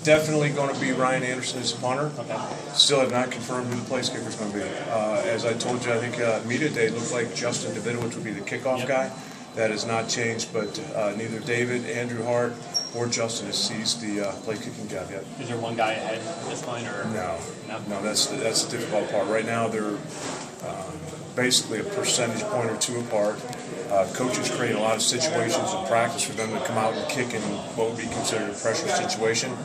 Definitely going to be Ryan Anderson as a punter. Okay. Still have not confirmed who the place kicker is going to be. As I told you, I think media day looked like Justin Davidowicz would be the kickoff guy. That has not changed, but neither David, Andrew Hart, or Justin has seized the play kicking job yet. Is there one guy ahead at this point, or no? That's the difficult part. Right now, they're basically a percentage point or two apart. Coaches create a lot of situations in practice for them to come out and kick in what would be considered a pressure situation,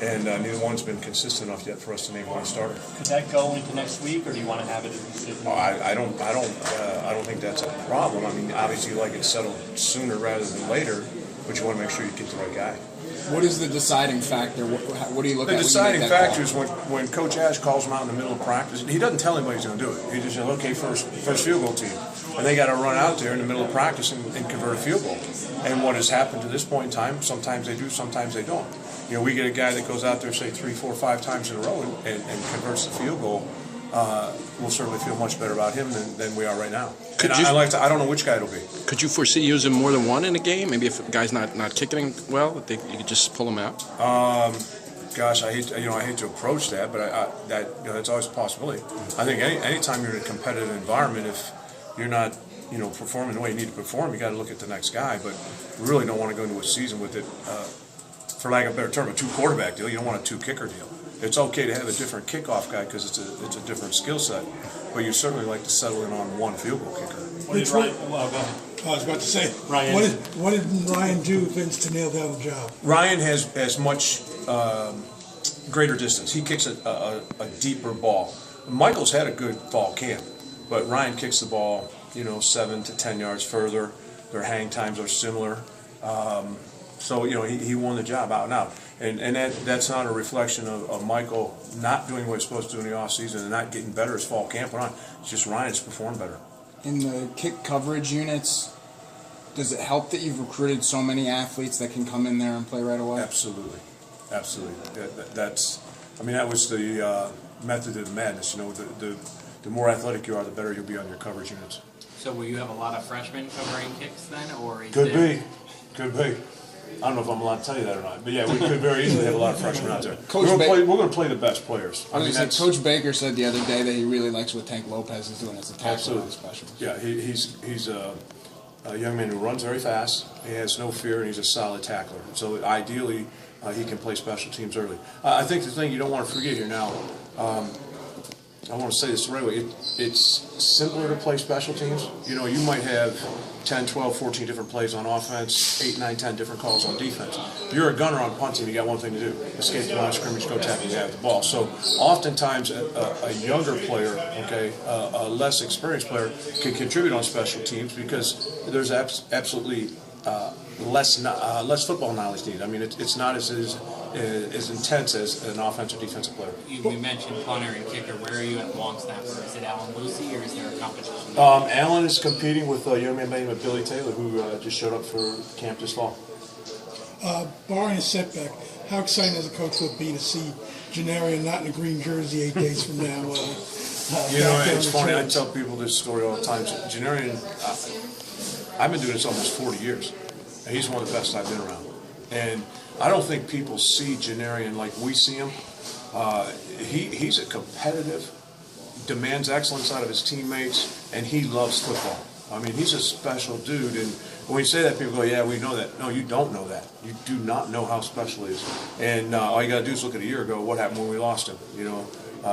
and neither one's been consistent enough yet for us to name one starter. Could that go into next week, or do you want to have it in I don't think that's a problem. I mean, obviously you like it settled sooner rather than later, but you want to make sure you get the right guy. What is the deciding factor? What do you look at? The deciding factor is when Coach Ash calls him out in the middle of practice. He doesn't tell anybody he's going to do it. He just says, okay, first field goal team. And they got to run out there in the middle of practice and convert a field goal. And what has happened to this point in time, sometimes they do, sometimes they don't. You know, we get a guy that goes out there, say, 3, 4, 5 times in a row and converts the field goal. We'll certainly feel much better about him than we are right now. I don't know which guy it'll be. Could you foresee using more than one in a game? Maybe if a guy's not kicking well, you could just pull him out. Gosh, I hate to approach that, but that's always a possibility. I think anytime you're in a competitive environment, if you're not performing the way you need to perform, you got to look at the next guy. But we really don't want to go into a season with it, for lack of a better term, a 2-quarterback deal. You don't want a 2-kicker deal. It's okay to have a different kickoff guy because it's a different skill set, but you certainly like to settle in on one field goal kicker. What did Ryan? Well, go ahead. I was about to say, Ryan. What did Ryan do, Vince, to nail down the job? Ryan has much greater distance. He kicks a deeper ball. Michael's had a good fall camp, but Ryan kicks the ball 7 to 10 yards further. Their hang times are similar. So he won the job out and out, and that's not a reflection of Michael not doing what he's supposed to do in the offseason and not getting better as fall camp went on. It's just Ryan's performed better. In the kick coverage units, does it help that you've recruited so many athletes that can come in there and play right away? Absolutely. That was the method of the madness. The more athletic you are, the better you'll be on your coverage units. So will you have a lot of freshmen covering kicks then, or could be. I don't know if I'm allowed to tell you that or not, but yeah, we could very easily have a lot of freshmen out there. We're going to play the best players. Coach Baker said the other day that he really likes what Tank Lopez is doing as a tackler on special. Yeah, he's a young man who runs very fast. He has no fear, and he's a solid tackler. So ideally, he can play special teams early. I think the thing you don't want to forget here now. I want to say this the right way. It's simpler to play special teams. You might have 10, 12, 14 different plays on offense, 8, 9, 10 different calls on defense. If you're a gunner on punt team, you got one thing to do: escape the line of scrimmage, go tackle, you have the ball. So oftentimes a younger player, a less experienced player, can contribute on special teams because there's absolutely less football knowledge needed. I mean, it's not as intense as an offensive or defensive player. You mentioned punter and kicker. Where are you at long snapper? Is it Alan Lucy, or is there a competition? Alan is competing with a young man named Billy Taylor, who just showed up for camp this fall. Barring a setback, how exciting as a coach would it be to see Janarian not in a green jersey 8 days from now? It's funny. I tell people this story all the time. Janarian, I've been doing this almost 40 years. And he's one of the best I've been around. And I don't think people see Janarian like we see him. He's a competitive, demands excellence out of his teammates, and he loves football. I mean, he's a special dude. And when we say that, people go, yeah, we know that. No, you don't know that. You do not know how special he is. And all you got to do is look at a year ago, what happened when we lost him,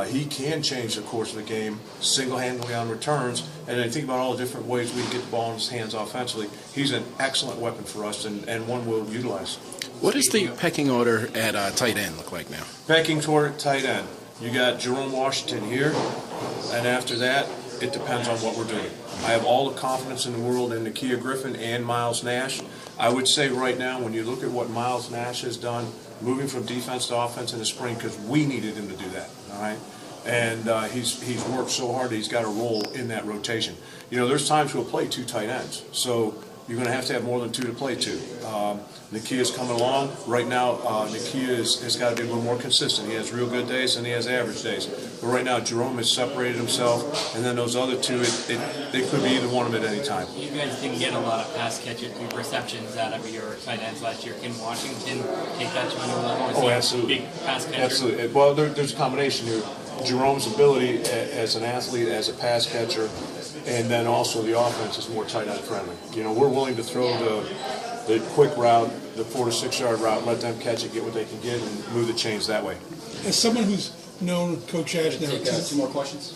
he can change the course of the game single-handedly on returns, and then think about all the different ways we can get the ball in his hands offensively. He's an excellent weapon for us, and one we'll utilize. What does the pecking order at tight end look like now? Pecking order at tight end. You got Jerome Washington here, and after that, it depends on what we're doing. I have all the confidence in the world in Nakia Griffin and Miles Nash. I would say right now, when you look at what Miles Nash has done, moving from defense to offense in the spring, because we needed him to do that, all right? And he's worked so hard that he's got a role in that rotation. There's times we'll play 2 tight ends. So, you're going to have more than 2 to play to. Nakia's coming along. Right now, Nakia has got to be a little more consistent. He has real good days and he has average days. But right now, Jerome has separated himself, and then those other two, they could be either one of them at any time. You guys didn't get a lot of pass catches, receptions out of your tight ends last year. Can Washington take that to a new level? Is Oh, he a absolutely. Big pass catcher. Absolutely. Well, there's a combination here. Jerome's ability as an athlete, as a pass catcher, and then also the offense is more tight end friendly. You know, we're willing to throw the quick route, the 4 to 6 yard route, let them catch it, get what they can get, and move the chains that way. As someone who's known Coach Ash now, Two more questions.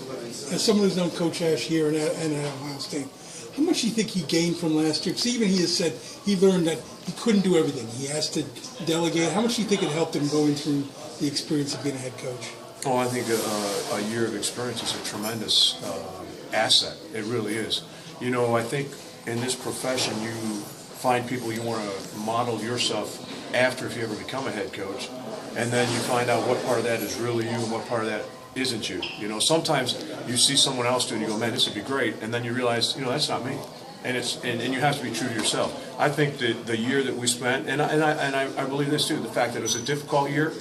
as someone who's known Coach Ash here and at Ohio State, how much do you think he gained from last year? Because even he has said he learned that he couldn't do everything. He has to delegate. How much do you think it helped him going through the experience of being a head coach? Oh, I think a year of experience is a tremendous asset. It really is. You know, I think in this profession you find people you want to model yourself after if you ever become a head coach, and then you find out what part of that is really you and what part of that isn't you. You know, sometimes you see someone else do it and you go, man, this would be great, and then you realize, you know, that's not me. And you have to be true to yourself. I think that the year that we spent, and I believe this too, the fact that it was a difficult year,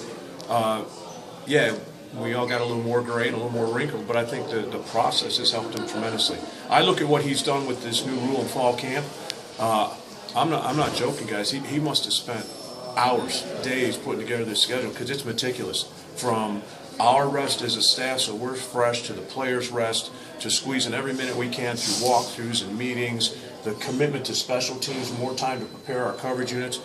we all got a little more gray and a little more wrinkled, but I think the process has helped him tremendously. I look at what he's done with this new rule in fall camp. I'm not joking, guys. He must have spent hours, days putting together this schedule because it's meticulous. From our rest as a staff, so we're fresh, to the players' rest, to squeezing every minute we can through walkthroughs and meetings, the commitment to special teams, more time to prepare our coverage units.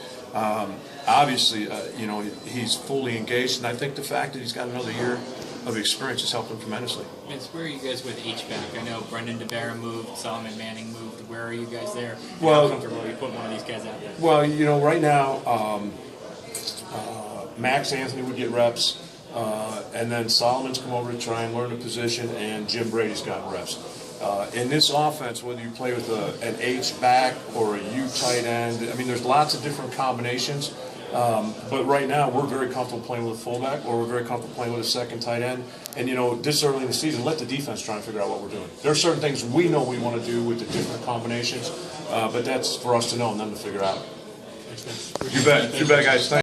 Obviously, you know, he's fully engaged, and I think the fact that he's got another year of experience has helped him tremendously. Vince, where are you guys with H-back? I know Brendan DeBera moved, Solomon Manning moved. Where are you guys there? Well, how comfortable are you putting one of these guys out there? Well, you know, right now, Max Anthony would get reps, and then Solomon's come over to try and learn a position, and Jim Brady's gotten reps. In this offense, whether you play with an H-back or a U tight end, I mean, there's lots of different combinations. But right now, we're very comfortable playing with a fullback, or we're very comfortable playing with a second tight end. And, you know, this early in the season, let the defense try and figure out what we're doing. There are certain things we know we want to do with the different combinations, but that's for us to know and them to figure out. You bet, guys. Thanks.